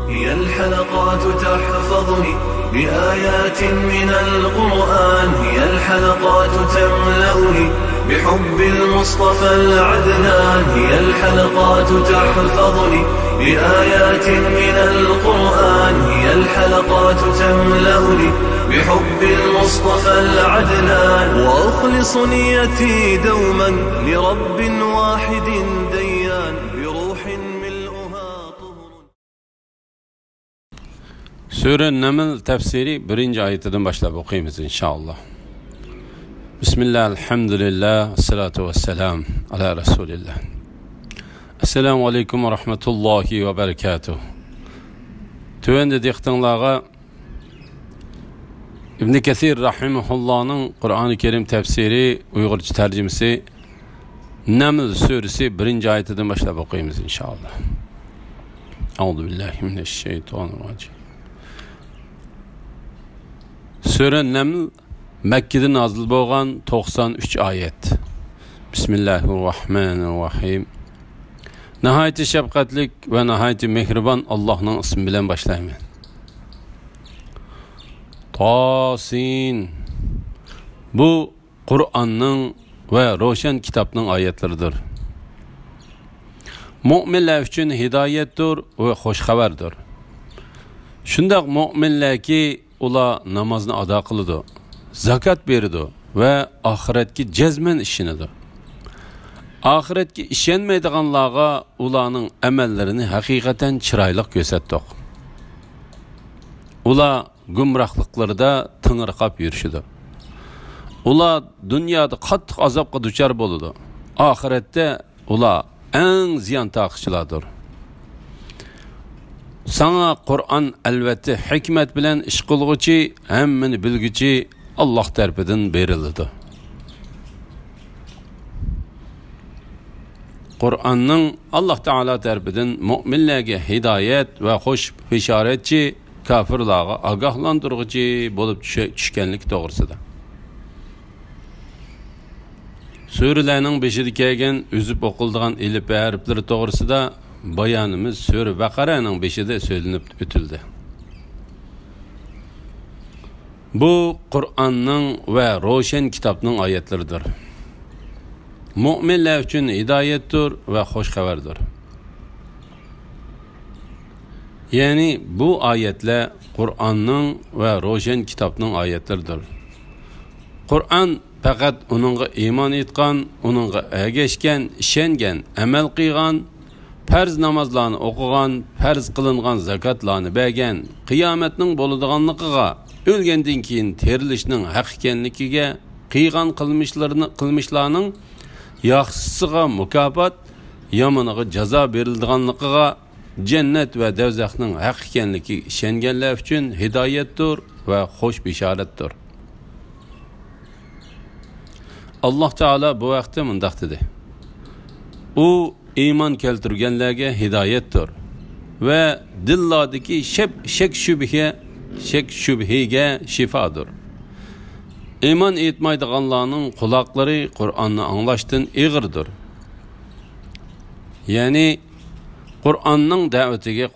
هي الحلقات تحفظني بآيات من القرآن، هي الحلقات تملأني بحب المصطفى العدنان، هي الحلقات تحفظني بآيات من القرآن، هي الحلقات تملأني بحب المصطفى العدنان، وأخلص نيتي دوما لرب واحد ديان بروح ملؤها طهر. Sure Naml tefsiri 1. ayetinden başlayıp okuyayım inşallah. Bismillah, elhamdülillah, salatu vesselam ala Resulillah. Esselamu aleyküm ve rahmetullahi ve berekatuhu. Tüvende diktanlağa İbn Kesir rahimahullah'ın Kur'an-ı Kerim tefsiri, Uygurca tercümesi Naml suresi 1. ayetinden başlayıp okuyayım inşallah. Euzubillahimineşşeytanirracim. Sure Naml Mekke'de nazil bolgan 93 ayet. Bismillahirrahmanirrahim. Nihayet şefkatlik ve nihayet mehriban Allah'ın ismi bilen başlayayım. Tasin. Bu Kur'an'ın ve Roşen kitabının ayetleridir. Müminler için hidayettir ve hoş haberdir. Şundak müminler ki ula namazını ada kılıdı, zakat beridi ve ahiretki cezmen işinidir. Ahiretki işenmeydiganlarga ulanın emellerini hakikaten çıraylık gözettik. Ula gumrahlıklarda tınırkap yürüşüdü. Ula dünyada kattık azapka düşer boludu. Ahirette ula en ziyan takışçılardır. Sana Kur'an elbette hikmet bilen iş kılgıcı, hemmini bilgücü Allah tarafından berildi. Kur'an'ın Allah Teala tarafından müminlerge hidayet ve hoş işaretçi, kafirlarga agahlandırıcı bolup düşkenlik doğrusudur. Surelerin 5'i kelgen üzüp okulduğun ilip harfleri doğrusuda bayanımız Sure Bakara'nın 5'de söylenip ötüldü. Bu Kur'an'ın ve Roşen kitabının ayetleridir. Müminler için hidayettir ve hoş haberdir. Yani bu ayetle Kur'an'ın ve Roşen kitabının ayetleridir. Kur'an fakat onunla iman etken, onunla ergeçken, işengen, emel kıygan, farz namazlarını okugan, farz kılıngan zakatlarını bergen, kıyametinin boluduğanlıqıga, ölgenden keyin terilişinin hakikenlikiga, kıygan kılmışlarının yaxşısıga mukafat, yamanıga jaza berildiğanlıqıga, cennet ve devzakның hakikenliki işengenler için hidayettir ve hoş bişarettir. Allah Teala bu vaqtda mundaq dedi. O iman keltirgenlerge hidayettir ve dillardaki şek şübhege şifadır. İman etmaydiganlarning kulakları Kur'an'ı anlaştın eğirdir. Yani Kur'an'ın davetige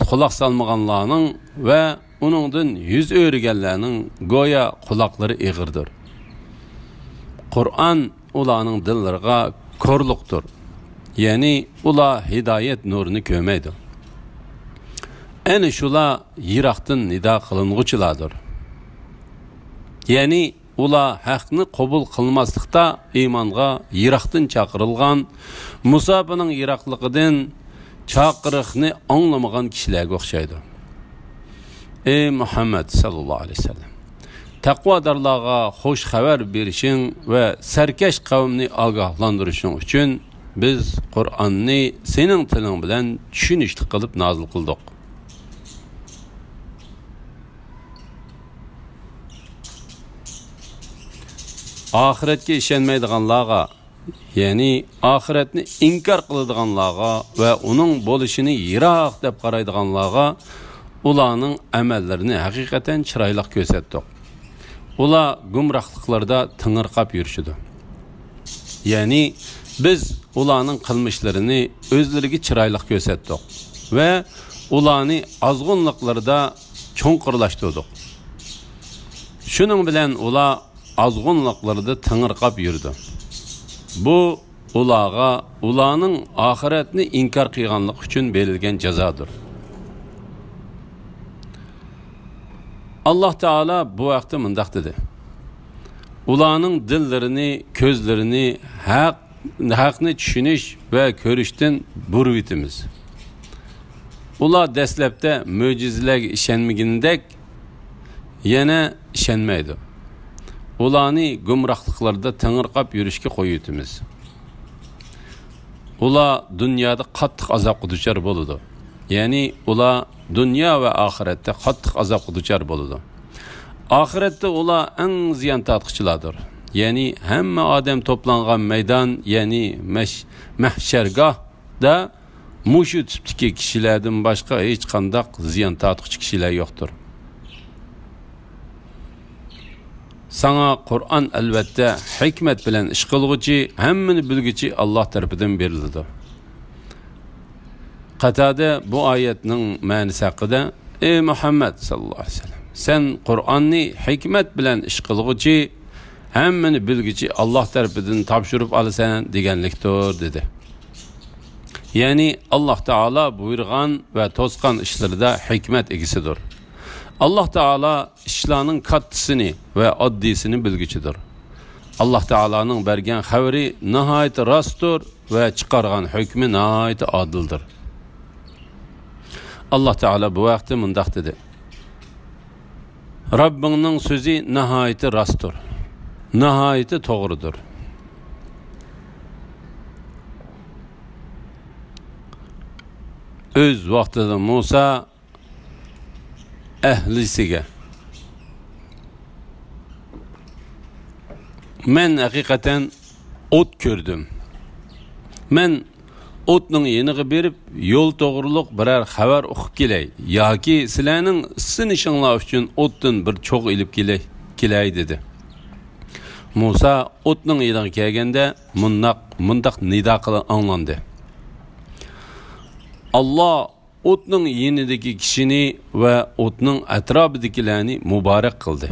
kulak salmaganlarning ve onundan yüz öğrengenlerning goya kulakları eğirdir. Kur'an ulanın dillerine korluktur. Yani ula hidayet nurunu kömeydi. En şula yiraqtın nida kılınğıçılardır. Yani ula haqqını qabul qılmaslıqda imanға yiraqtın çaqırılgan, musabının yiraqlıqıdan çaqırıqını anlamagan kişilerge oxşaydı. Ey Muhammed sallallahu aleyhi ve sellem, taqvadarlarga hoş haber berişin ve serkeş kavmini agahlandırışın üçün biz Kur'an'ni senin tilin bilen düşünüşlük kılıp nazil kıldık. Ahiretke işenmeydiganlarga, yani ahiretni inkar kılıdiganlarga ve onun bolışını yiraq dep qaraydiganlarga ulanın emellerini hakikaten çıraylık gözettik. Ula gumrahlıklarda tınırqap yürüşüdü. Yani biz ulanın kılmışlarını özlerigi çıraylık gözettik ve ularni azg'unliqlarda cho'nqirlashtirdik. Shuning bilan ular azg'unliqlarda tingirqab yurdi. Bu ularga ularning oxiratni inkor qilganlik uchun berilgan jazodir. Allah Teala bu vaqtda mundaq dedi. Ularning dillarini, ko'zlarini haqni tushunish va ko'rishdan burib etimiz. Ular dastlabda mo'jizalarga ishonmagandek yana ishonmaydi. Ularni gumrohliklarda tingirqab yurishga qo'yitimiz. Ular dunyoda qattiq azobga duchor bo'ladi. Ya'ni ular dunyo va oxiratda qattiq azobga duchor bo'ladi. Oxiratda ular eng ziyon tortqichilardir. Ya'ni hamma odam to'plangan maydon, ya'ni mahshargohda mushu tipdagi kishilardan boshqa hech qanday ziyon tortqichi kishilar yo'qdir. Sana Qur'on albatta hikmat bilan ish qilguvchi, hammani bilguchi Alloh tarafidan beriladi. Qatada bu oyatning ma'nosi haqida: "Ey Muhammad sallallohu alayhi vasallam, sen Qur'onni hikmat bilan ish qilguvchi, hammani bilguchi Alloh tarafidan topshirib olasan" deganlikdir dedi. Ya'ni Alloh taolo buyurgan va to'sqan ishlarda hikmat egisidir. Allah Teala işlarının kattisini ve addisini bilgiçidir. Allah Teala'nın bergen xabari nihayet rastdır ve çıkargan hükmü nihayet adildir. Allah Teala bu vakti mundaq dedi: Rabbinin sözü nihayet rastdır, nihayet doğrudur. Öz vaktida Musa ahlisiga: "Men hakikaten ot gördüm. Men otning yeniga berib, yo'l to'g'riliq birer xabar o'qib kelay, yoki sizlarning sinishinglar uchun otdan bir cho'q ilib kelay" dedi. Musa otning yeniga kelganda mundaq nido qilib anglandi: Allah otning yenidagi kishini va otning atrofidagilarni muborak qildi.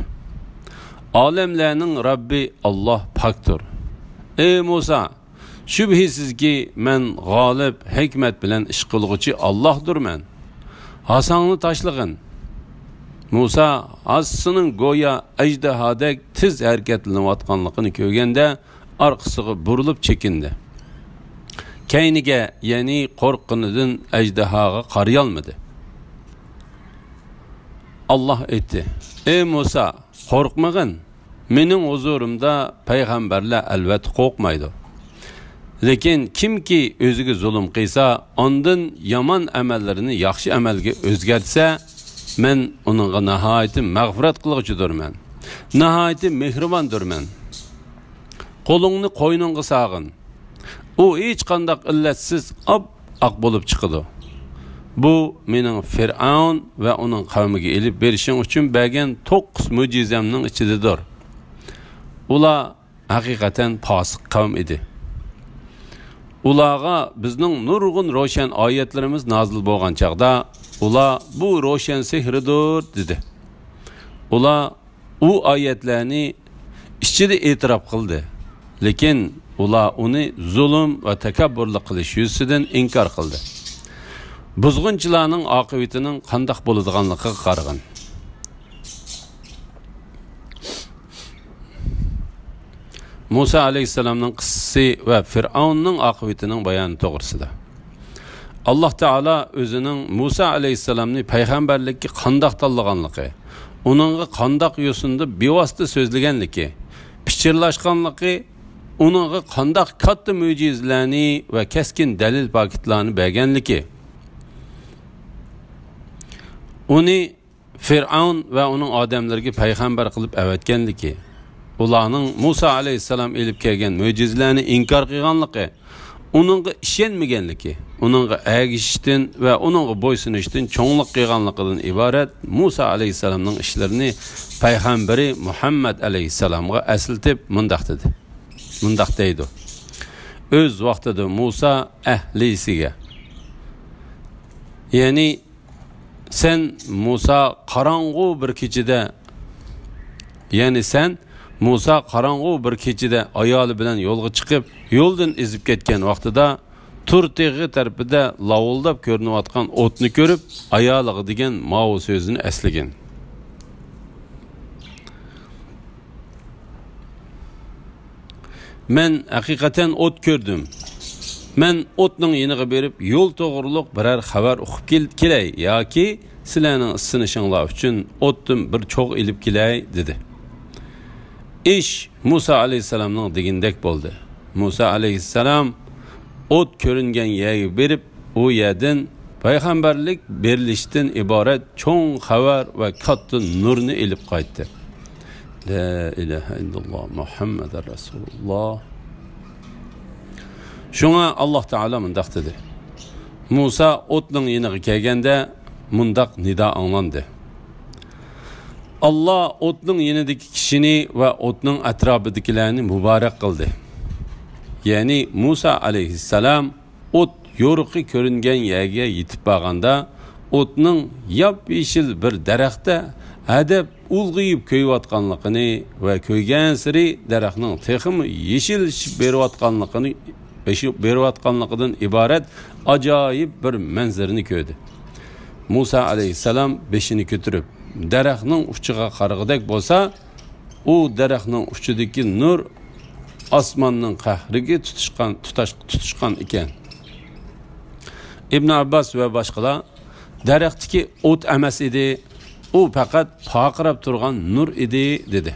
Olamlarning Rabbi Allah pakdir. Ey Musa, shubhisizki men g'olib, hikmat bilan ish qilguvchi Allohdirman. Hasanni tashlag'in. Musa asının go'yo ajdahodek tiz harakatlanayotganligini ko'rganda orqasiga burilib chekindi. Keyniga, ya'ni qo'rqqanidan ajdahoga qarayolmadi. Allah aytdi: "Ey Musa, qo'rqmag'in. Mening huzurimda payg'ambarlar albatta qo'rqmaydi. Lekin kimki o'ziga zulm qilsa, ondan yomon amallarini yaxshi amalga o'zgartsa, men uningga nihoyat mag'firat qiluvchidirman. Nihoyat mehribondirman. Qo'lingni qo'yningga sog'in. U hech qanday illatsiz oq bo'lib chiqadi. Bu mening Fir'aun va uning qavmiga elib berishing uchun bergan 9 mo'jizamning ichidadir." Ular haqiqatan fosiq qavm edi. Ularga bizning nurg'un ro'shan oyatlarimiz nozil bo'lgan chaqda, ular bu ro'shan sehridir dedi. Ular u oyatlarni ichida e'tirof qildi. Lekin ular uni zulm va takabburlik qilish yuzidan inkor qildi. Buzg'unchilarning oqibatining qanday bo'ladiganligiga qarag'in. Musa alayhissalomning qissasi va Fir'aunning oqibatining bayoni to'g'risida. Alloh taolo o'zining Musa alayhissalomni payg'ambarlikka qanday tanlaganligi, uningga qanday yo'sinda bevosita so'zlaganligi, pichirlashganligi, uningga qanday katta mo'jizalarni va keskin dalil paketlarni berganligi, uni Fir'aun va uning odamlariga payg'ambar qilib avatganligi, ularning Musa alayhissalom elib kelgan mo'jizalarni inkor qilganligi, uningga ishonmaganligi, uningga agishishdan va uningga bo'ysunishdan cho'nglik qilganligidan iborat Musa alayhissalomning ishlarini payg'ambari Muhammad alayhissalomga aslatib mundaq deydi: O'z vaqtida Musa ahlisiga, ya'ni sen Musa qarong'u bir kechida, ya'ni sen Musa qarong'u bir kechida ayoli bilan yo'lga chiqib, yo'ldan ezib ketgan vaqtida tur teg'i tarafida lavuldab ko'rinayotgan o'tni ko'rib, ayoliga degan ma'u so'zini eslagan. Men haqiqatan o't ko'rdim. Men o'tning yeniga berib, yo'l to'g'riliq biror xabar o'qib kelay yoki sizlarning sinishinglar uchun o'tdim bir cho'g' ilib kelay dedi. İş Musa aleyhisselamның degindek bo'ldi. Musa aleyhisselam o't ko'ringan yerga berib, u yerdan payg'ambarlik berilishdan iborat cho'ng xabar va katta nurni ilib qaytdi. La ilaha illalloh Muhammadur Rasululloh. Şuna Allah Teala mundaq dedi. Musa o'tning yeniga kelganda mundaq nida anglandı. Allah o'tning yenidagi kishini va o'tning atrofidagilarni muborak qildi. Ya'ni Musa alayhissalom o't yo'riqi ko'ringan yerga yetib borganda, o'tning yop-yeshil bir daraxtda adab ulg'ayib ko'yayotganligini va ko'ygan siri daraxtning texmi yeshilishib berayotganligidan iborat ajoyib bir manzarani ko'rdi. Musa alayhissalom beshini ko'tarib daraxtning uchiga qarag'idak bo'lsa, u daraxtning uchidagi nur osmonning qahriga tutishgan ekan. İbn Abbas va boshqalar daraxtdagi o't emas edi, u faqat paqirab turgan nur edi dedi.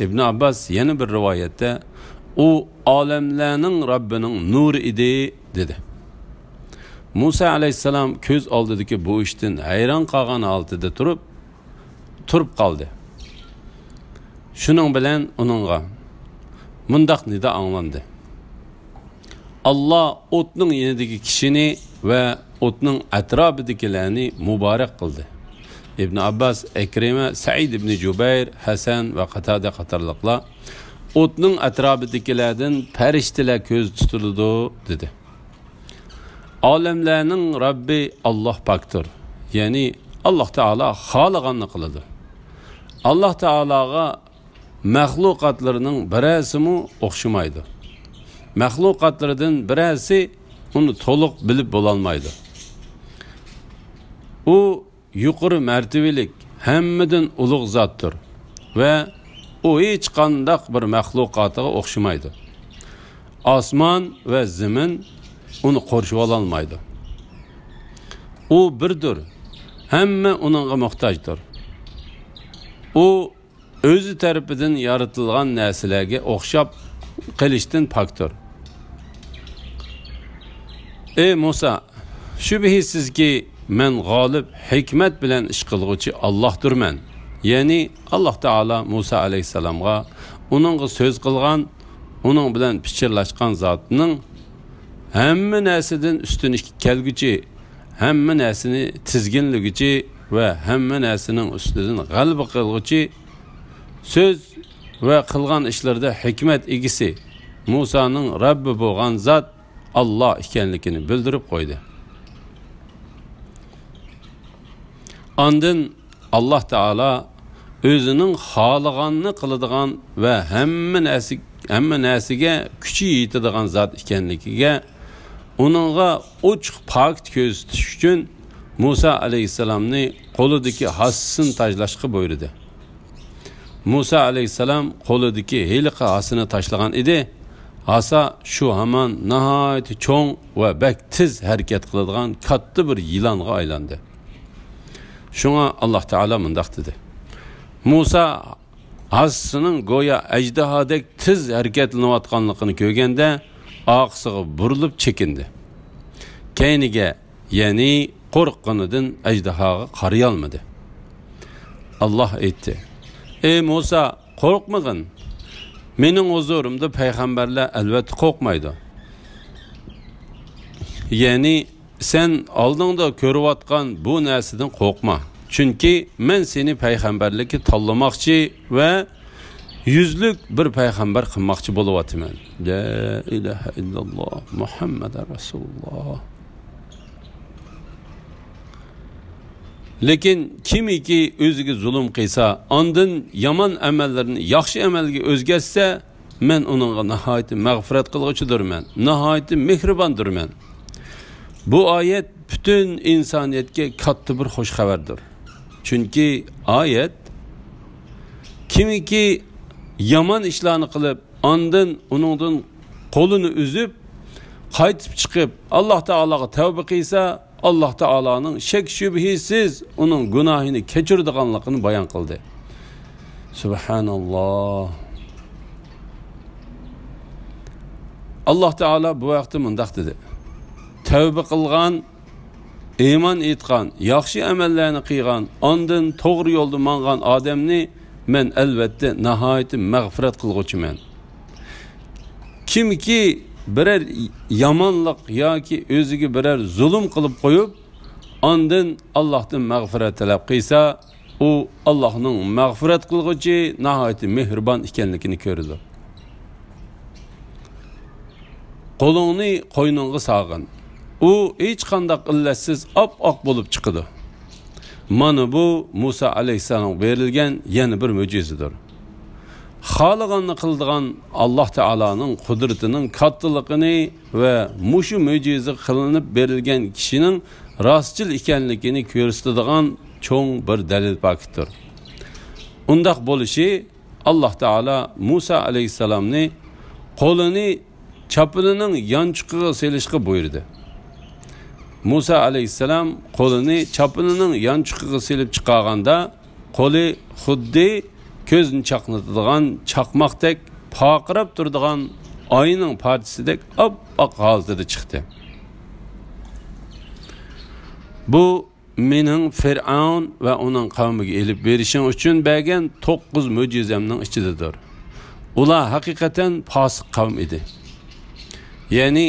İbn Abbas yana bir rivoyatda u olamlarning Robbining nuri edi dedi. Musa alayhissalom ko'z oldidagi bu ishdan hayron qolgan holatda turib qoldi. Shuning bilan uningga mundaq nida anglandi. Allah o'tning yenidagi kishini va o'tning atrofidagilarni muborak qildi. İbn Abbas, Ekrima, Said ibn Jubayr, Hasan va Qatada qatorliqlar o'tning atrofidagilardan farishtalar ko'z tutildi dedi. Olamlarning Robbi Allah pakdir. Ya'ni Allah Taala xohlaganini qiladi. Allah Taalaga mahluqatlarning birasimi o'xshamaydi. Mahluqatlardan birasi uni to'liq bilib bo'lolmaydi. U yuqori martabalik, hammadan ulug' zotdir va u hech qanday bir mahluqatiga o'xshamaydi. Osmon va zamin uni qorshib ololmaydi. U birdir. Hamma uningga muhtojdir. U o'zi tarafidan yaratilgan narsalarga o'xshab qilishdan pokdir. Ey Musa, shubhisizki men g'olib, hikmat bilan ish qilguvchi Allohdirman. Ya'ni Alloh taolo Musa alayhisalomga uningga so'z qilgan, uning bilan fikrlashgan zotning hamma narsadan ustun kelguchi, hamma narsani tizginliguchi va hamma narsaning ustidan g'alaba qilguchi, söz ve kılgan işlerde hikmet egisi Musa'nın Rabbi bo'lgan zat Allah ekanligini bildirib qo'ydi. Ondan Allah Taala özünün xohlaganini qiladigan ve hamma narsaga kuchi yetadigan zat ekanligiga uningga ochiq pakt ko'z tutish uchun Musa alayhissalomni qo'lidagi hassin tajlashga buyurdi. Musa aleyhisselam qo'lidagi heliqa asini tashlagan edi. Asa şu hamon nihoyat cho'ng va bak tiz harakat qiladigan katta bir yilonga aylandi. Shunga Alloh taolo mundaq dedi. Musa asisining go'yo ajdahodek tiz harakatlanayotganligini ko'rganda oqsig'i burilib chekindi. Keyniga, ya'ni qo'rqqanidan ajdahoga qaray olmadi. Allah aytdi: Ey Musa, korkmagın. Mening huzurumda peygamberler elbette korkmaydı. Yani sen aldığında körüvatkan bu nersiden korkma. Çünkü men seni peygamberlikki tanlamakçı ve yüzlük bir peygamber kılmakçı buluvatımen. La ilahe illallah Muhammed Resulullah. Lekin kimiki o'ziga zulm qilsa, ondan yomon amallarni yaxshi amalga o'zgarsa, men uningga nihoyat mag'firat qilg'uchidirman, nihoyat mehribondirman. Bu oyat bütün insoniyatga katta bir xush xabardir. Chunki oyat kimiki yomon ishlarni qilib, ondan uningdan qo'lini uzib, qaytib chiqib Alloh taologa tavba qilsa, Alloh taoloning shak shubhisiz uning gunohini kechiradiganligini bayon qildi. Subhanalloh. Alloh taolo bu vaqtda mundaq dedi: tavba qilgan, iymon etgan, yaxshi amallarni qilgan, ondan to'g'ri yo'lda mangan odamni men albatta nihoyat mag'firat qilg'uchiman. Kimki birer yomonlik yoki o'ziga birer zulm qilib qo'yib, ondan Allohdan mag'firat talab qilsa, u Allohning mag'firat qilg'uchi, nihoyat mehribon ekanligini ko'rdi. Qo'lingni qo'yningga sog'in. U hech qanday illatsiz op-oq bo'lib chiqdi. Mana bu Musa alayhisalomga berilgan yana bir mo'jizadir. Xoliganni qildigan Alloh taoloning qudratining kattaligini va mushu mo'jiza qilinib berilgan kishining rostchil ekanligini ko'rsatadigan cho'ng bir dalil pakitdir. Undaq bo'lishi Alloh taolo Musa alayhisalomni qo'lini chapinining yanchiqiga selishga buyurdi. Musa alayhisalom qo'lini chapinining yanchiqiga selib chiqarganda, qo'li xuddi ko'zni chaqnatadigan chaqmoqdek paqirab turadigan oyning parchasidek oppoq holatda chiqdi. Bu mening Fir'aun va uning qavmiga elib berishing uchun bergan 9 mo'jizamning ichidadir. Ular haqiqatan fosiq qavm edi. Ya'ni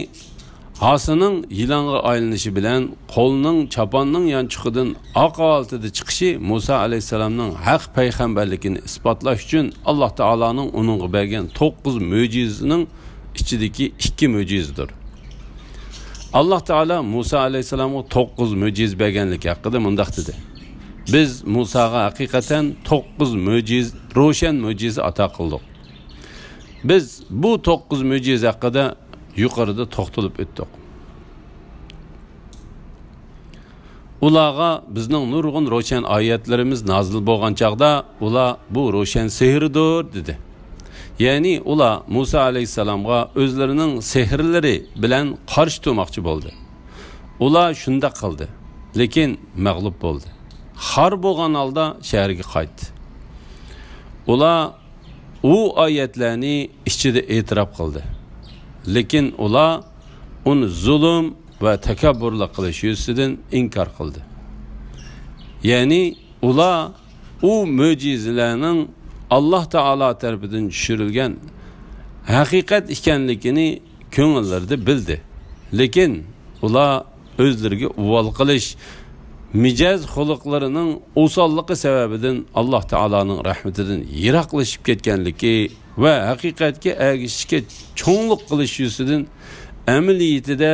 Hasının yilanga aylanishi bilan qo'lning chaponning yanchiqidan oq holatda chiqishi Musa alayhisalomning haq payg'ambarligini isbotlash uchun Alloh taoloning uningga bergan 9 mo'jizaning ichidagi 2 mo'jizadir. Alloh taolo Musa alayhisalomga 9 mo'jiz berganligi haqida mundaq dedi: biz Musaga haqiqatan 9 mo'jiz, ro'shan mo'jiza ato qildik. Biz bu 9 mo'jiz haqida yuqorida to'xtalib o'tdik. Ularga bizning nurg'un ro'shan oyatlarimiz nozil bo'lgan chaqda ular bu ro'shan sehrdir dedi. Ya'ni ular Musa alayhisalomga o'zlarining sehrlari bilan qarshi turmoqchi bo'ldi. Ular shunda qildi, lekin mag'lub bo'ldi. Xor bo'lgan holda shaharga qaytdi. Ular u oyatlarni ichida e'tirof qildi. Lekin ular uni zulm va takabburlik qilish yuzidan inkor qildi. Ya'ni ular u mo'jizalarning Alloh taolo tarafidan tushirilgan haqiqat ekanligini ko'ngillarida bildi. Lekin ular o'zlariga uvol qilish, mijoz xuluqlarining o'solligi sababidan Alloh taoloning rahmatidan yiroqlashib ketganligi va haqiqatga ergishishga cho'nglik qilish yuzidan amaliyatida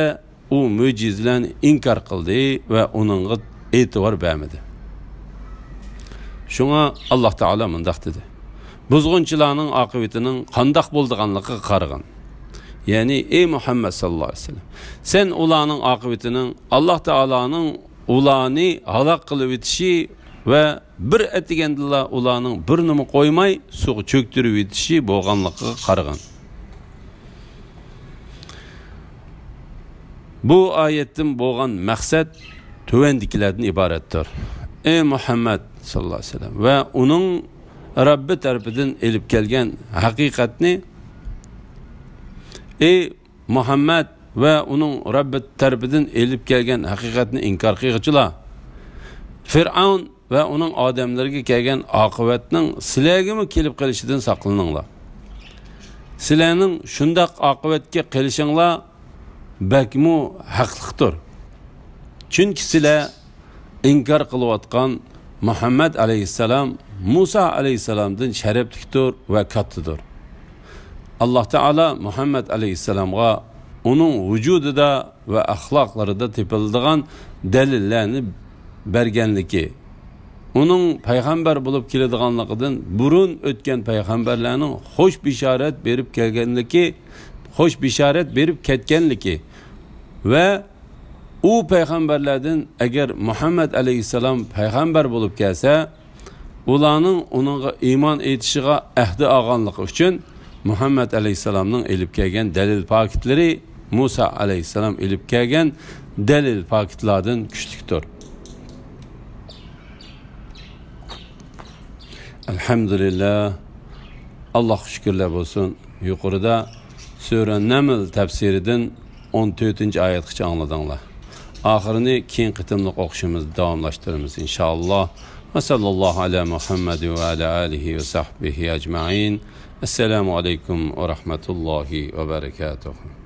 u mo'jizalarni inkor qildi va uningga e'tibor bermadi. Shunga Alloh taolo mundaq dedi: buzg'unchilarning oqibatining qandoq bo'lganligiga qarag'in. Ya'ni ey Muhammad sallallohu alayhi vasallam, sen ularning oqibatining Alloh taoloning ularni halok qilib o'tishi va bir etigandilla ularning bir nima qo'ymay suvga cho'ktirib o'tishi bo'lganligiga qarag'in. Bu oyatdan bo'lgan maqsad tuvandikilardan iboratdir. Ey Muhammad sallallohu alayhi vasallam va uning Rabbi tarafidan elib kelgan haqiqatni, ey Muhammad va uning Rabbi tarafidan elib kelgan haqiqatni inkor qiluvchilar, Fir'aun va uning odamlarga kelgan oqibatning sizlarga kelib qolishidan saqlaninglar. Sizlarning shundoq oqibatga kelishinglar bakmu haqliqdir. Chunki sizlar inkor qilayotgan Muhammad alayhissalom Musa alayhissalomdan sharaflidir va kattadir. Alloh taolo Muhammad alayhissalomga uning vujudida va axloqlarida tepiladigan dalillarni berganligi Onun peygamber bulup keladiganligidan burun o'tgan payg'ambarlarning hoş bisharat berib kelganligi, hoş bisharat berib ketganligi ve u payg'ambarlardan agar Muhammad alayhissalom payg'ambar bo'lib kelsa, ularning uningga iymon etishiga ahdi olganligi uchun Muhammad alayhissalomning elib kelgan dalil paketlari Musa alayhissalom elib kelgan dalil paketlardan kuchlidir. Elhamdülillah, Allah şükürler olsun. Yukarıda Sure Naml tefsirinden 14. ayetçi anladınlar. Ahirini keyin qitimliq o'qishimizni davomlashtiramiz inshaalloh. Va sallallohu ala Muhammad va ala alihi va sahbihi ajma'in. Assalomu alaykum va rahmatullohi va barakatuh.